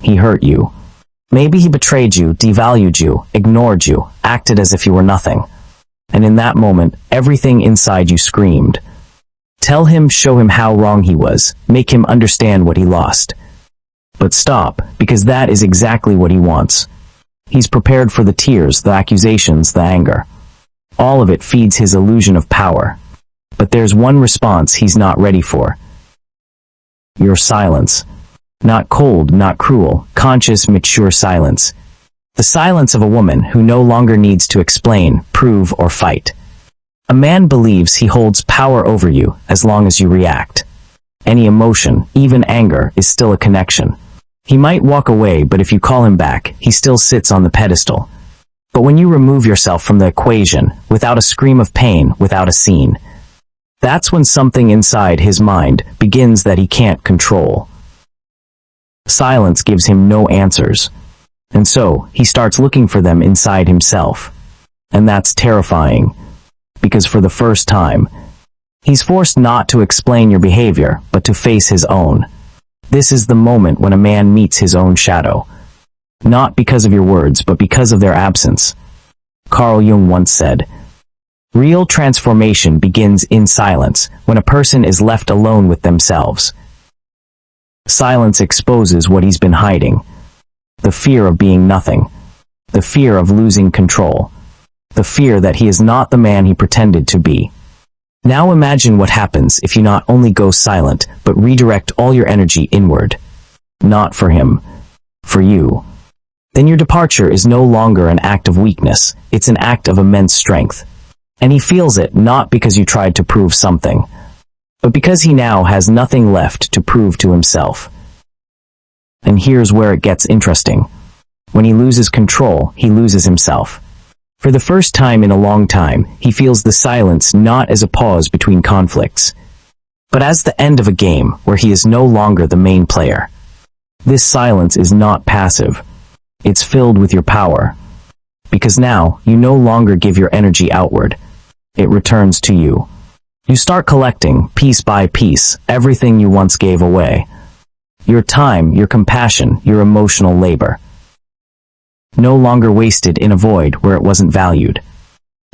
He hurt you. Maybe he betrayed you, devalued you, ignored you, acted as if you were nothing. And in that moment, everything inside you screamed. Tell him, show him how wrong he was, make him understand what he lost. But stop, because that is exactly what he wants. He's prepared for the tears, the accusations, the anger. All of it feeds his illusion of power. But there's one response he's not ready for. Your silence. Not cold, not cruel, conscious, mature silence. The silence of a woman who no longer needs to explain, prove, or fight. A man believes he holds power over you as long as you react. Any emotion, even anger, is still a connection. He might walk away, but if you call him back, he still sits on the pedestal. But when you remove yourself from the equation, without a scream of pain, without a scene, that's when something inside his mind begins that he can't control. Silence gives him no answers. And so, he starts looking for them inside himself. And that's terrifying. Because for the first time, he's forced not to explain your behavior, but to face his own. This is the moment when a man meets his own shadow. Not because of your words, but because of their absence. Carl Jung once said, "Real transformation begins in silence, when a person is left alone with themselves." Silence exposes what he's been hiding. The fear of being nothing. The fear of losing control. The fear that he is not the man he pretended to be. Now imagine what happens if you not only go silent, but redirect all your energy inward. Not for him, for you. Then your departure is no longer an act of weakness, it's an act of immense strength. And he feels it not because you tried to prove something, but because he now has nothing left to prove to himself. And here's where it gets interesting. When he loses control, he loses himself. For the first time in a long time, he feels the silence not as a pause between conflicts, but as the end of a game where he is no longer the main player. This silence is not passive. It's filled with your power. Because now, you no longer give your energy outward. It returns to you. You start collecting, piece by piece, everything you once gave away. Your time, your compassion, your emotional labor. No longer wasted in a void where it wasn't valued.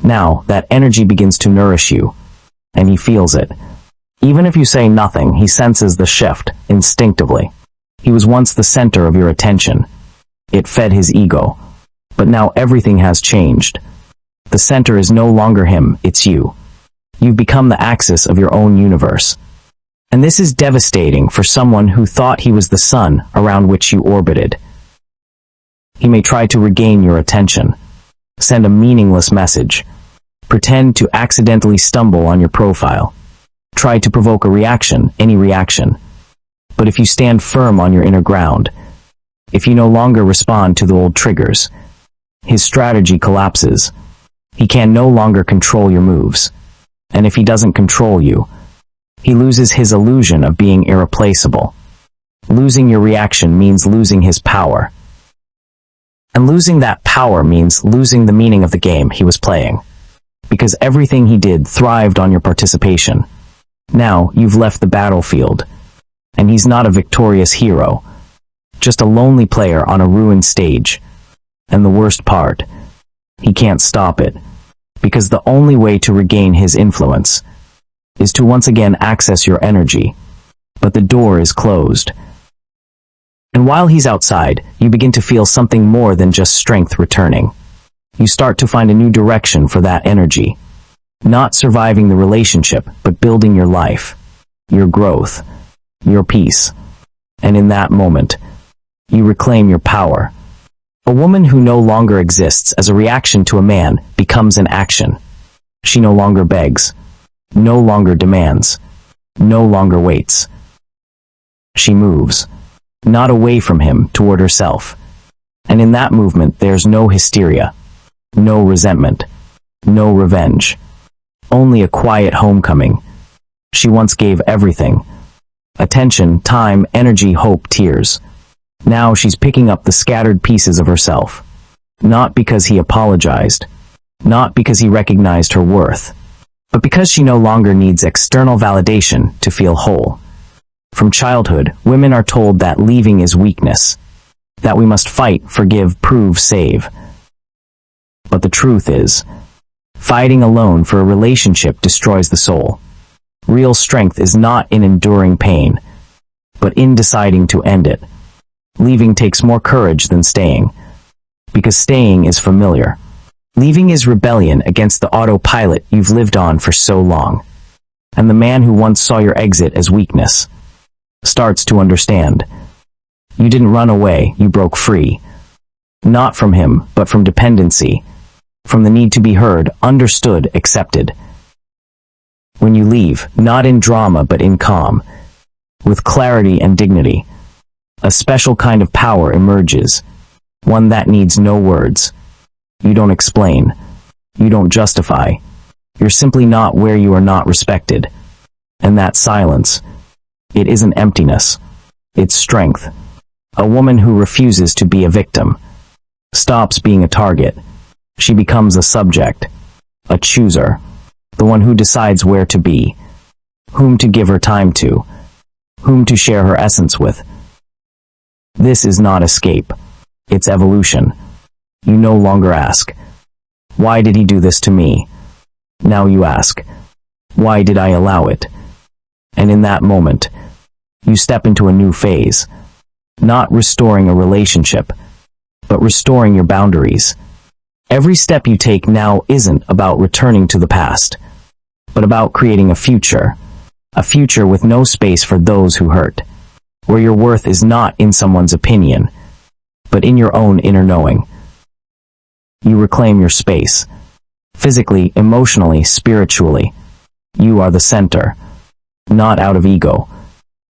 Now, that energy begins to nourish you, and he feels it. Even if you say nothing, he senses the shift, instinctively. He was once the center of your attention. It fed his ego. But now everything has changed. The center is no longer him, it's you. You've become the axis of your own universe. And this is devastating for someone who thought he was the sun around which you orbited. He may try to regain your attention, send a meaningless message, pretend to accidentally stumble on your profile, try to provoke a reaction, any reaction. But if you stand firm on your inner ground, if you no longer respond to the old triggers, his strategy collapses. He can no longer control your moves. And if he doesn't control you, he loses his illusion of being irreplaceable. Losing your reaction means losing his power. And losing that power means losing the meaning of the game he was playing. Because everything he did thrived on your participation. Now, you've left the battlefield. And he's not a victorious hero. Just a lonely player on a ruined stage. And the worst part, he can't stop it. Because the only way to regain his influence is to once again access your energy. But the door is closed. And while he's outside, you begin to feel something more than just strength returning. You start to find a new direction for that energy. Not surviving the relationship, but building your life, your growth, your peace. And in that moment, you reclaim your power. A woman who no longer exists as a reaction to a man becomes an action. She no longer begs, no longer demands, no longer waits. She moves. Not away from him, toward herself. And in that movement there's no hysteria, no resentment, no revenge. Only a quiet homecoming. She once gave everything. Attention, time, energy, hope, tears. Now she's picking up the scattered pieces of herself. Not because he apologized. Not because he recognized her worth. But because she no longer needs external validation to feel whole. From childhood, women are told that leaving is weakness. that we must fight, forgive, prove, save. But the truth is, fighting alone for a relationship destroys the soul. Real strength is not in enduring pain, but in deciding to end it. Leaving takes more courage than staying, because staying is familiar. Leaving is rebellion against the autopilot you've lived on for so long. And the man who once saw your exit as weakness starts to understand. You didn't run away, you broke free. Not from him, but from dependency, from the need to be heard, understood, accepted. When you leave, not in drama but in calm, with clarity and dignity, a special kind of power emerges, one that needs no words. You don't explain. You don't justify. You're simply not where you are not respected. And that silence, it isn't emptiness. It's strength. A woman who refuses to be a victim stops being a target. She becomes a subject, a chooser, the one who decides where to be, whom to give her time to, whom to share her essence with. This is not escape. It's evolution. You no longer ask, why did he do this to me? Now you ask, why did I allow it? And in that moment, you step into a new phase, not restoring a relationship, but restoring your boundaries. Every step you take now isn't about returning to the past, but about creating a future with no space for those who hurt, where your worth is not in someone's opinion, but in your own inner knowing. You reclaim your space, physically, emotionally, spiritually. You are the center, not out of ego,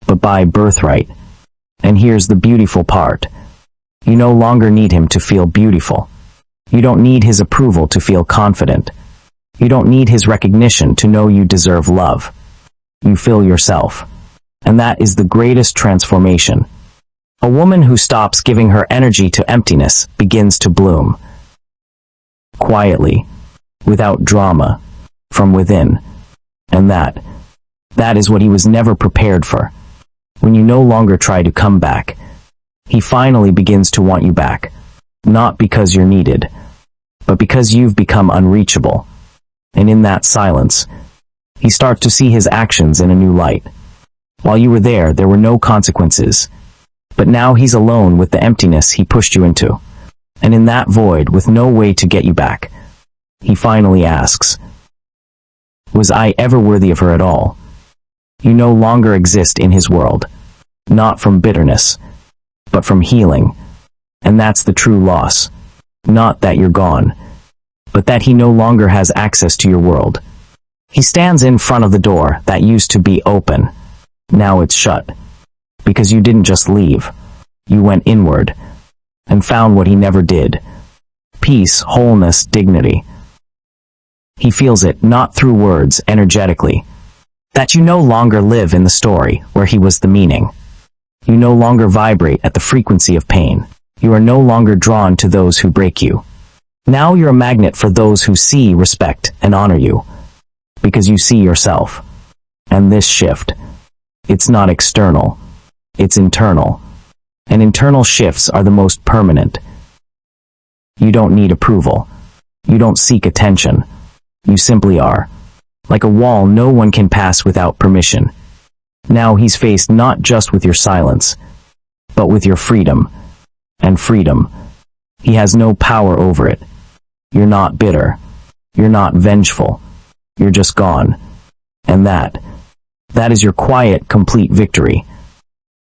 but by birthright. And here's the beautiful part. You no longer need him to feel beautiful. You don't need his approval to feel confident. You don't need his recognition to know you deserve love. You fill yourself. And that is the greatest transformation. A woman who stops giving her energy to emptiness begins to bloom. Quietly, without drama, from within. And that is what he was never prepared for. When you no longer try to come back, he finally begins to want you back. Not because you're needed, but because you've become unreachable. And in that silence, he starts to see his actions in a new light. While you were there were no consequences. But now he's alone with the emptiness he pushed you into. And in that void, with no way to get you back, he finally asks, was I ever worthy of her at all? You no longer exist in his world, not from bitterness, but from healing. And that's the true loss. Not that you're gone, but that he no longer has access to your world. He stands in front of the door that used to be open. Now it's shut. Because you didn't just leave. You went inward and found what he never did. Peace, wholeness, dignity. He feels it, not through words, energetically. That you no longer live in the story where he was the meaning. You no longer vibrate at the frequency of pain. You are no longer drawn to those who break you. Now you're a magnet for those who see, respect, and honor you. Because you see yourself. And this shift, it's not external. It's internal. And internal shifts are the most permanent. You don't need approval. You don't seek attention. You simply are. Like a wall no one can pass without permission. Now he's faced not just with your silence, but with your freedom. And freedom, he has no power over it. You're not bitter. You're not vengeful. You're just gone. And that is your quiet, complete victory.